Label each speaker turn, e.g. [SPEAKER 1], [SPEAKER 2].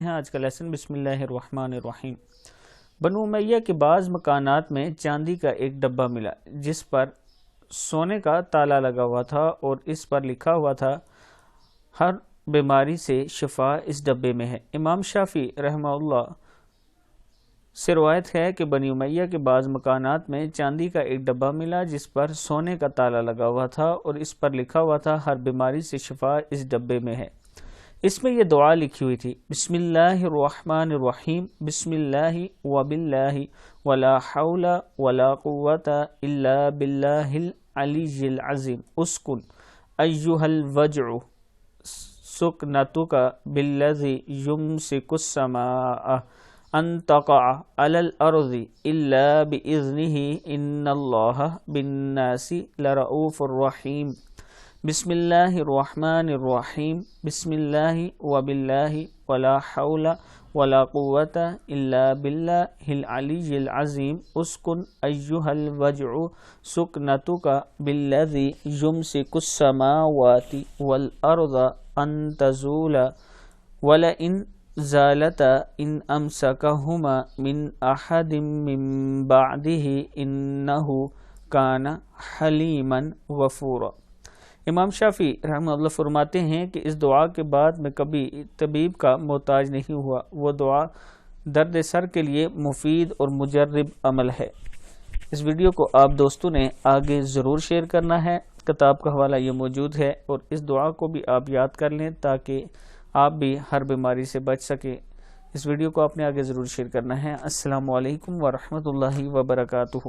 [SPEAKER 1] آج کا لیسن بسم اللہ الرحمن الرحیم۔ بنو امیہ کے بعض مکانات میں چاندی کا ایک ڈبہ ملا جس پر سونے کا تالا لگا ہوا تھا اور اس پر لکھا ہوا تھا ہر بیماری سے شفا اس ڈبے میں ہے۔ امام شافعی رحمہ اللہ سے روایت ہے کہ بنی امیہ کے بعض مکانات میں چاندی کا ایک ڈبہ ملا جس پر سونے کا تالا لگا ہوا تھا اور اس پر لکھا ہوا تھا ہر بیماری سے شفا اس ڈبے میں ہے۔ اس میں یہ دعا لکھی ہوئی تھی، بسم اللہ الرحمن الرحیم، بسم اللہ وباللہ ولا حول ولا قوة الا باللہ العلی العظیم، اسکن ایہا الوجع سکنتک بالذی یمسک السماء ان تقع علی الارض الا باذنہ ان اللہ بالناس لرؤوف الرحیم۔ بسم اللہ الرحمن الرحیم، بسم اللہ وباللہ ولا حول ولا قوة الا باللہ العلی العظیم، اسکن ایہا الوجع سکنتک بالذی یمسک السماوات والارض ان تزولا ولئن زالتا ان امسکہما من احد من بعدہ انہ کان حلیما غفورا۔ امام شافعی رحمہ اللہ فرماتے ہیں کہ اس دعا کے بعد میں کبھی طبیب کا محتاج نہیں ہوا۔ وہ دعا درد سر کے لیے مفید اور مجرب عمل ہے۔ اس ویڈیو کو آپ دوستوں نے آگے ضرور شیئر کرنا ہے۔ کتاب کا حوالہ یہ موجود ہے اور اس دعا کو بھی آپ یاد کر لیں تاکہ آپ بھی ہر بیماری سے بچ سکیں۔ اس ویڈیو کو آپ نے آگے ضرور شیئر کرنا ہے۔ السلام علیکم ورحمۃ اللہ وبرکاتہ۔